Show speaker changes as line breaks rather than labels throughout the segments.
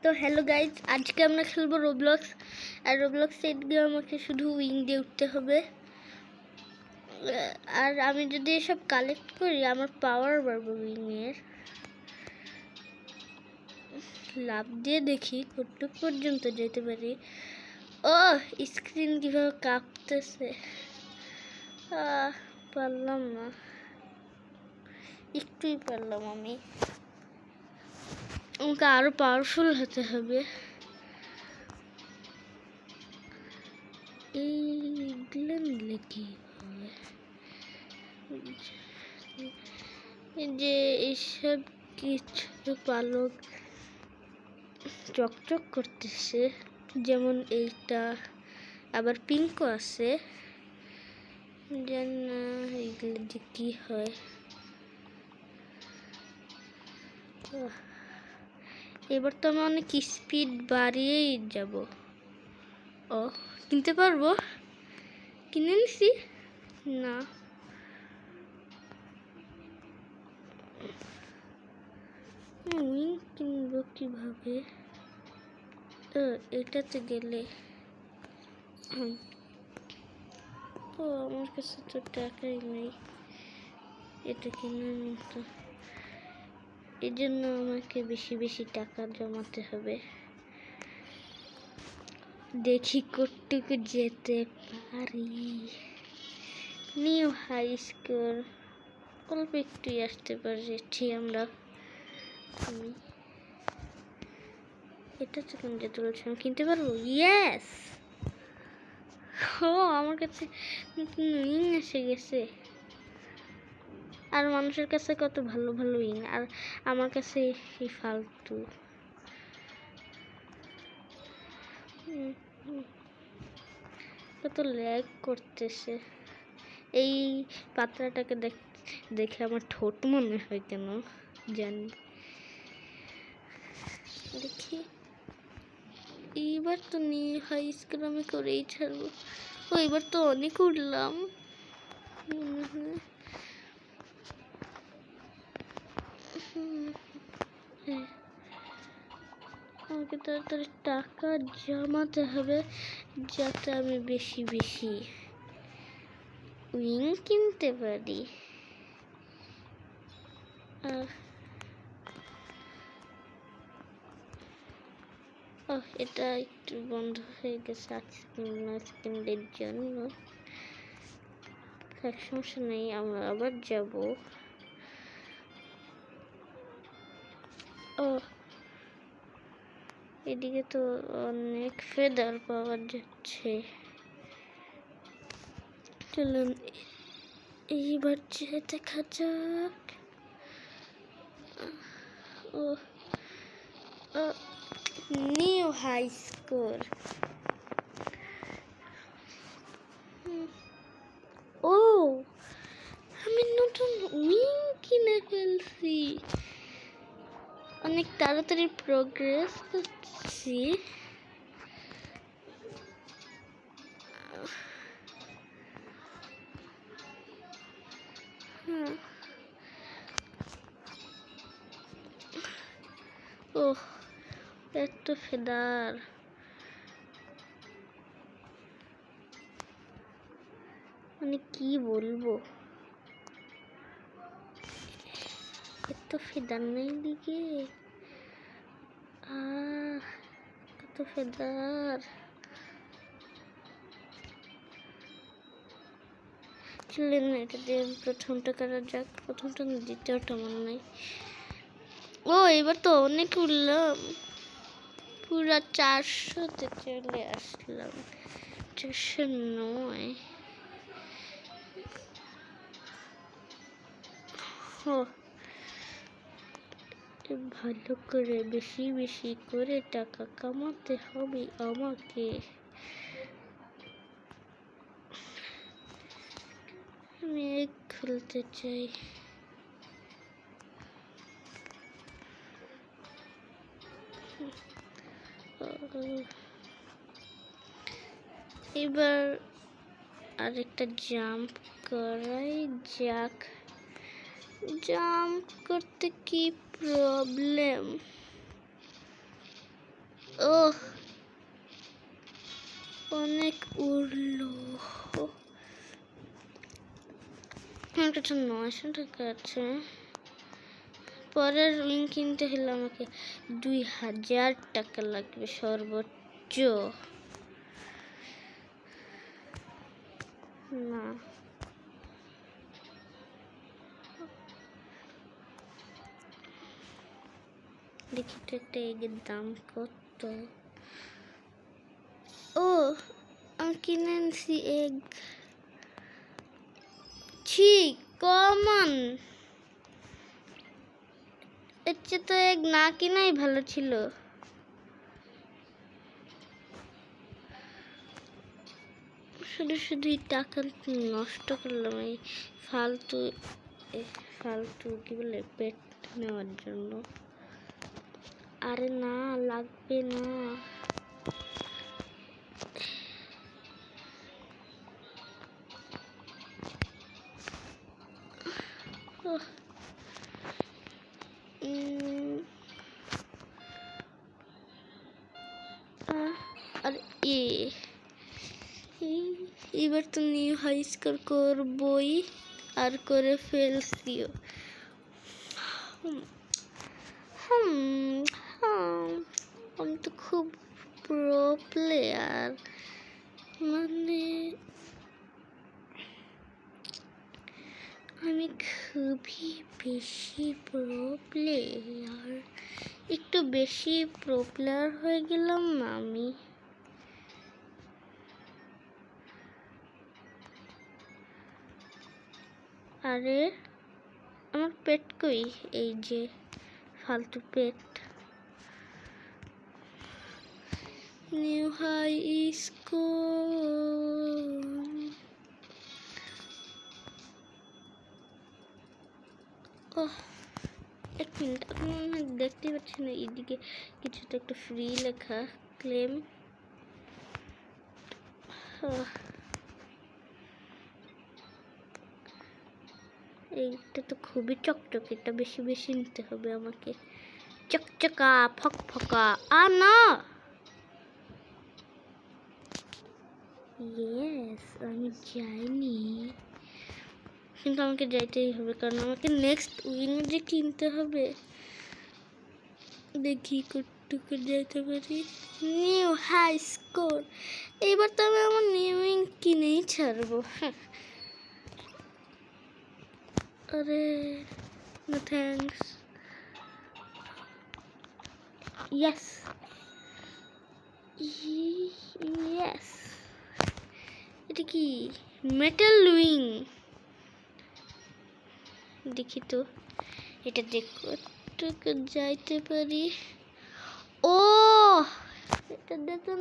তো hello guys, আজকে আমরা খেলবো রোবলক্স। আর রোবলক্স সেট দিয়ে আমাকে শুধু উইং দিয়ে উঠতে হবে। আর আমি যদি এসব কালেক্ট করি আমার পাওয়ার বাড়বে উইংয়ের। লাভ দিয়ে দেখি কতটুক পর্যন্ত যেতে পারি। ও স্ক্রিন কিভাবে কাঁপতেছে, পারলাম না, একটুই পারলাম আমি। আমাকে আরো পাওয়ারফুল হতে হবে। এইগুলো নিলে কি হবে? যে এইসব কিছু পালক চকচক করতেছে, যেমন এইটা, আবার পিঙ্কও আছে। যেন এইগুলো যে কি হয়। এবার তো আমি অনেক স্পিড বাড়িয়েই যাব। ও কিনতে পারবো? কিনে নিছি না, উইং কিনবো কিভাবে? এটাতে গেলে ও আমার কাছে তো টাকাই নেই এটা কেনার মতো। এই জন্য আমাকে বেশি বেশি টাকা জমাতে হবে। দেখি কতটুকু যেতে পারি। নিউ হাই স্কোর অল্প একটুই আসতে পারছি আমরা। এটা যখন যেতে বলছি আমি কিনতে পারবো। ইয়েস, ও আমার কাছে উইং এসে গেছে। আর মানুষের কাছে কত ভালো ভালো উইং, আর আমার কাছে এই ফালতু। কত ল্যাগ করতেছে। এই পাত্রাটাকে দেখে আমার ঠোঁট মনে হয় কেন জানি। দেখি এইবার তো নিয়ে হাই স্কুল আমি করেই ছাড়বো। ও এবার তো অনেক উঠলাম মনে হয়। আমাকে তাড়াতাড়ি টাকা জমাতে হবে যাতে আমি বেশি বেশি উইং কিনতে পারি। এটা একটু বন্ধ হয়ে গেছে 8 সেকেন্ডের জন্য। সমস্যা নেই, আমরা আবার যাব। এদিকে তো অনেক ফেদার পাওয়া যাচ্ছে। চলুন এইবার যে দেখা যাক। New high score. ও আমি নতুন উইং কিনে ফেলছি। অনেক তাড়াতাড়ি প্রোগ্রেস করছি। ওহ এত ফেদার, মানে কি বলবো, এত ফেদার নেই দিকে। কত ফেদার। চলেন এটা দিয়ে প্রথমটা করা যাক। প্রথমটা না, দ্বিতীয়টা মনে নাই। ও এবার তো অনেক উঠলাম, পুরা 400-তে চলে আসলাম। 409। ভালো করে বেশি বেশি করে টাকা কামাতে হবে আমাকে। আমি এক খুলতে চাই। এবার আরেকটা জাম্প করাই যাক। জাম্প করতে কি প্রবলেম? অনেক উড়লো। আমার কাছে 900 টাকা আছে। পরের উইং কিনতে হলে আমাকে 2000 টাকা লাগবে সর্বোচ্চ। না, দেখি তো একটা এগের দাম কত। ও, আমি কিনে আনছি এগ। ছি, কমন। এর চেয়ে তো এগ না কিনাই ভালো ছিল। শুধু শুধুই টাকা নষ্ট করলাম এই ফালতু ফালতু কি বলে পেট নেওয়ার জন্য। আরে না, লাগবে না। আরে এবার তো নিউ হাই স্কোর করবই, আর করে ফেলছিও। আমি তো খুব প্রো প্লেয়ার, মানে আমি খুবই বেশি প্রো প্লেয়ার। একটু বেশি প্রো প্লেয়ার হয়ে গেলাম না আমি। আরে আমার পেট কই? এই যে ফালতু পেট। New high school. এক মিনিট, আপনি দেখতে পাচ্ছেন না এইদিকে কিছু তো একটা ফ্রি লেখা, ক্লেম। এইটা তো খুবই চকচকে, এটা বেশি বেশি নিতে হবে আমাকে। চকচকা ফকফকা। না, ইয়েস, আমি যাইনি, কিন্তু আমাকে যাইতেই হবে কারণ আমাকে নেক্সট উইং যে কিনতে হবে। দেখি কতটুকু যাইতে পারি। New high score. এইবার তো আমি আমার নিউ উইং কিনেই ছাড়বো। আরে no thanks. Yes. Yes. এটা কি? Metal wing. দেখি তো এটা দেখো কতটুকু যাইতে পারি। ও, এটা দেখো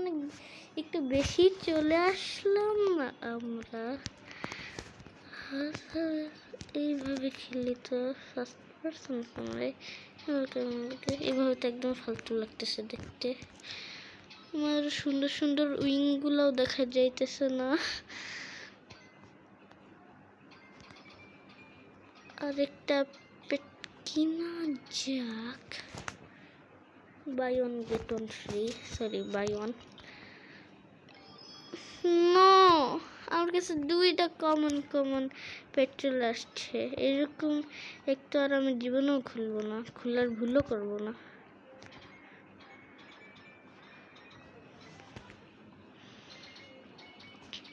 একটু বেশি চলে আসলাম না আমরা। এইভাবে খেলি তো ফার্স্ট পারসন ক্যামেরায়, এইভাবে তো একদম ফালতু লাগতেছে দেখতে। আমার সুন্দর সুন্দর উইংগুলোও দেখা যাইতেছে না। আরেকটা পেট কিনা যাক। Buy one get one free, sorry buy one. No, আমার কাছে 2টা কমন পেট্রোল আসছে। এরকম একটু আর আমি জীবনেও খুলবো না, খোলার ভুলও করবো না।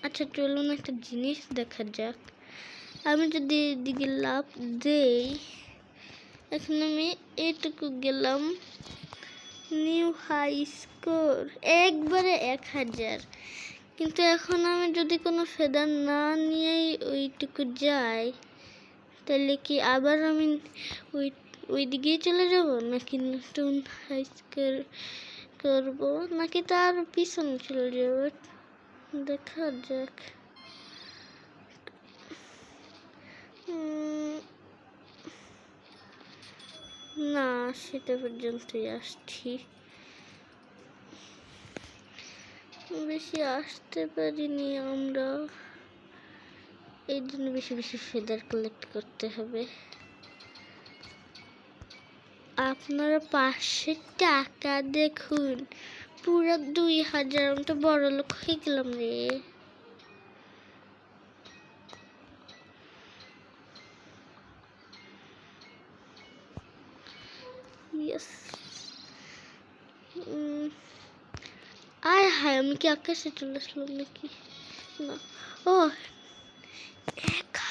আচ্ছা চলুন একটা জিনিস দেখা যাক। আমি যদি এদিকে লাভ দেই, এখন আমি এইটুকু গেলাম। নিউ হাই স্কোর একবারে 1000। কিন্তু এখন আমি যদি কোনো ফেদার না নিয়েই ওইটুকু যাই, তাহলে কি আবার আমি ওই দিকেই চলে যাব, নাকি নতুন হাই স্কোর করবো, নাকি তার পিছনে চলে যাব? দেখা যাক। না, সেটা পর্যন্তই আসছি, বেশি আসতে পারিনি আমরা। এই জন্য বেশি বেশি ফেদার কালেক্ট করতে হবে। আপনারা পাশে টাকা দেখুন, পুরো 2000। আমি তো বড় লোক হয়ে গেলাম রে। ইয়েস। আয় হায়, আমি কি আকাশে চলে আসলাম নাকি? না। ও,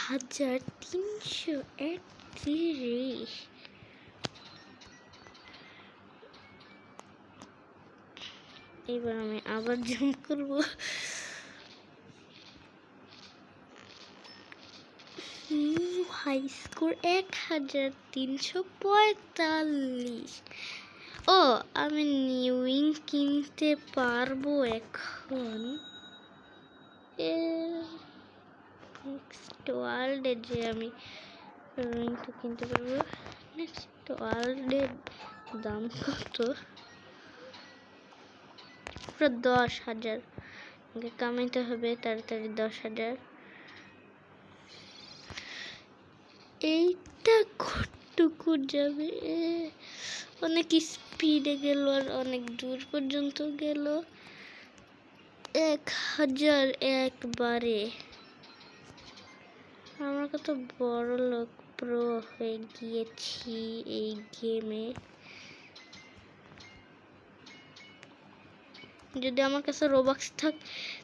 1331। এবার আমি আবার জাম্প করবো। High score 1345। ও, আমি নিউ উইং কিনতে পারবো এখন। নেক্সট ওয়ার্ল্ডে যে আমি উইংটা কিনতে পারবো। নেক্সট ওয়ার্ল্ডের দাম কত? পুরো 10,000। আমাকে কামাইতে হবে তাড়াতাড়ি 10,000। এইটা কতটুকু যাবে? অনেক স্পিডে গেল আর অনেক দূর পর্যন্ত গেল। 1000 একবারে। আমরা কত বড় লোক প্রো হয়ে গিয়েছি এই গেমে। যদি আমার কাছে রোবাক্স থাক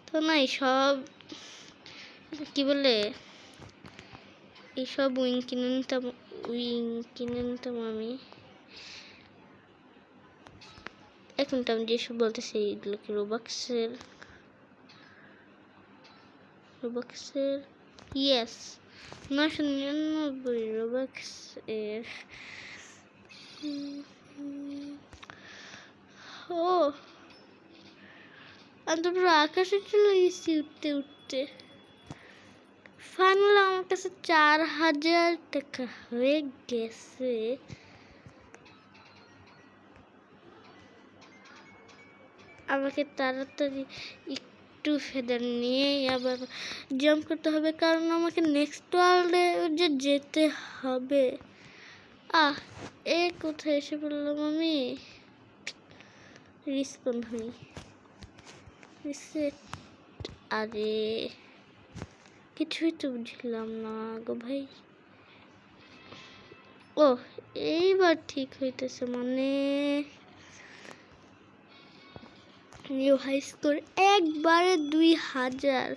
তো নাই সব কি বলে এইসব উইং কিনে নিতাম আমি। এখন তো আমি যেসব বলতেছি এইগুলো কি রোবাক্সের ইয়েস 999 রোবাক্স এর। ও, আমি তো পুরো আকাশে চলে গেছি উঠতে উঠতে। ফাইনালি আমার কাছে 4000 টাকা হয়ে গেছে। আমাকে তাড়াতাড়ি একটু ফেদার নিয়ে আবার জাম্প করতে হবে, কারণ আমাকে নেক্সট ওয়ার্ল্ডে যে যেতে হবে। কোথায় এসে পড়লাম আমি? রিস্পন হই। আরে কিছুই তো বুঝলাম না গো ভাই। ও, এইবার ঠিক হইতেছে মানে। নিউ হাই স্কোর একবারে 2000।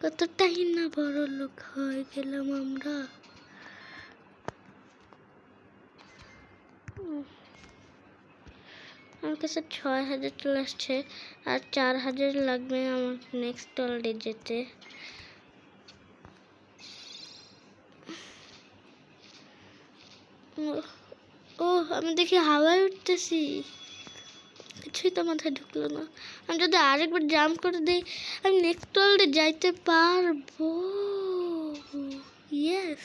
কতটাই না বড় লোক হয়ে গেলাম আমরা। আমার কাছে 6000 চলে আসছে আর 4000 লাগবে আমার নেক্সট ওয়ার্ল্ডে যেতে। ও, আমি দেখি হাওয়ায় উঠতেছি। কিছুই তো মাথায় ঢুকলো না। আমি যদি আরেকবার জাম্প করে দিই আমি নেক্সট ওয়ার্ল্ডে যাইতে পারবো। ইয়েস।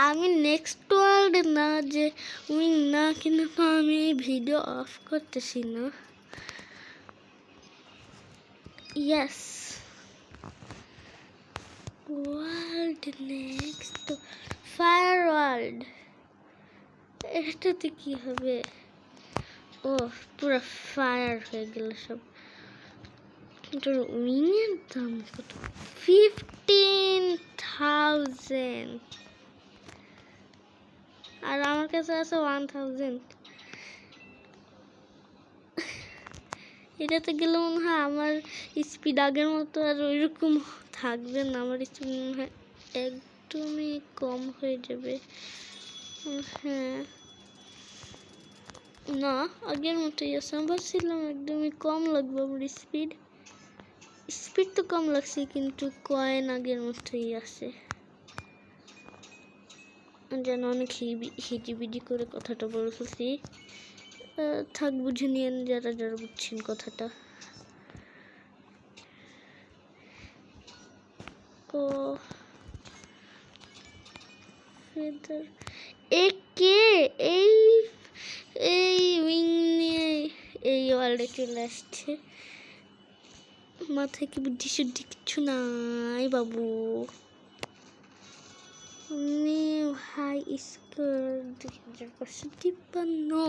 আমি নেক্সট ওয়ার্ল্ডে না যে উইং না কিনে তো আমি ভিডিও অফ করতেছি না। Yes. World next fire world. এটাতে কি হবে? ও, পুরো ফায়ার হয়ে গেল সব। এটার উইংয়ের দাম কত? 15,000। আর আমার কাছে আছে 1000। এটাতে গেলে মনে হয় আমার স্পিড আগের মতো আর ওইরকম থাকবে না। আমার স্পিড মনে হয় একদমই কম হয়ে যাবে। হ্যাঁ, না, আগের মতোই আছে। আমি ভাবছিলাম একদমই কম লাগবে আমার স্পিড তো কম লাগছে কিন্তু কয়েন আগের মতোই আছে। যেন অনেক হিজিবিজি করে কথাটা বলে ফেলছি। থাক, বুঝে নিয়েন যারা যারা বুঝছেন কথাটা। ও, কে এই উইং নিয়ে এই ওয়ার্ল্ডে চলে আসছে। মাথায় কি বুদ্ধি শুদ্ধি কিচ্ছু নাই বাবু। New high score 2553।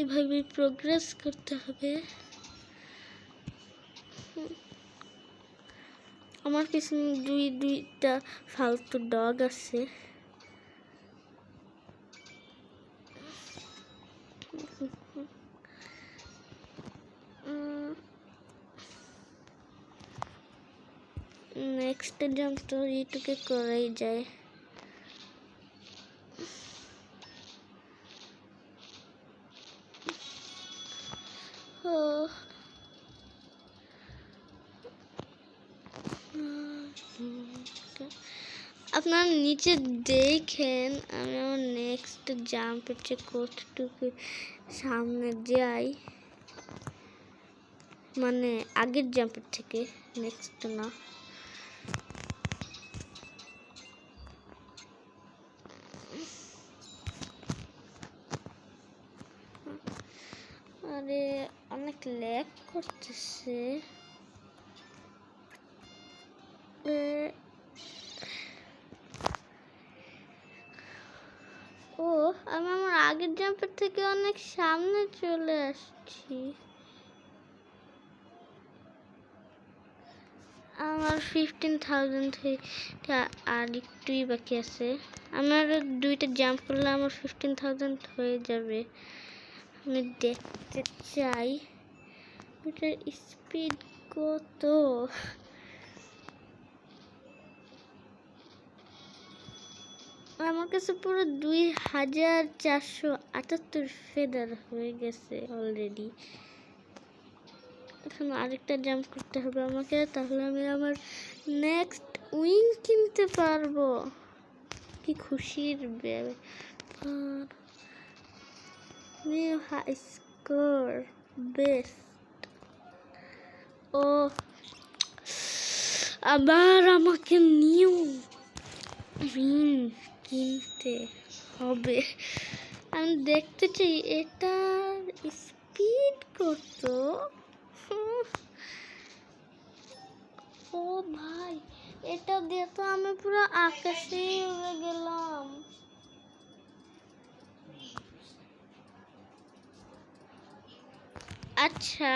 এভাবে প্রোগ্রেস করতে হবে। আমার পিছনে দুইটা ফালতু ডগ আছে। নেক্সট জাম্প তো এইটুকে করাই যায়। আপনারা নিচে দেখেন আমি আমার নেক্সট জাম্পের চেয়ে কতটুকু সামনে যাই, মানে আগের জাম্পের থেকে, নেক্সট না। আরে অনেক ল্যাগ করতেছে। ও আমি আমার আগের জাম্পের থেকে অনেক সামনে চলে আসছি। আমার 15,000 আর একটুই বাকি আছে। আমার দুইটা জাম্প করলে আমার 15,000 হয়ে যাবে। আমি দেখতে চাই ওটার স্পিড কত। আমার কাছে পুরো 2478 ফেদার হয়ে গেছে অলরেডি। এখন আরেকটা জাম্প করতে হবে আমাকে, তাহলে আমি আমার নেক্সট উইং কিনতে পারবো। কি খুশির ব্যাপার। New high score best. ও আবার আমাকে নিউ উইং কিনতে হবে। আমি দেখতে চাই এটার স্পিড কত। ও ভাই, এটা দিয়ে তো আমি পুরো আকাশে উড়ে গেলাম। আচ্ছা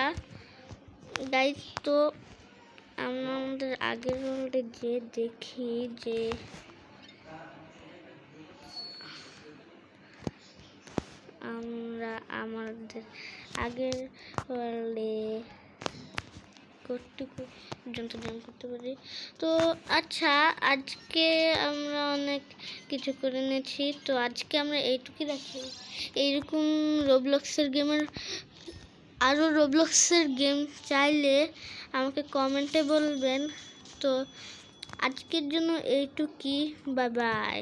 গাইস, তো আমরা আমাদের আগের ওয়ার্ল্ডে যে দেখি যে আমরা আমাদের আগের ওয়ার্ল্ডে কতটুকু পর্যন্ত জাম্প করতে পারি। তো আচ্ছা, আজকে আমরা অনেক কিছু করে নিয়েছি, তো আজকে আমরা এইটুকুই রাখি। এইরকম রোবলক্সের গেমের আরও রোবলক্সের গেম চাইলে আমাকে কমেন্টে বলবেন। তো আজকের জন্য এইটুকুই, বাই বাই।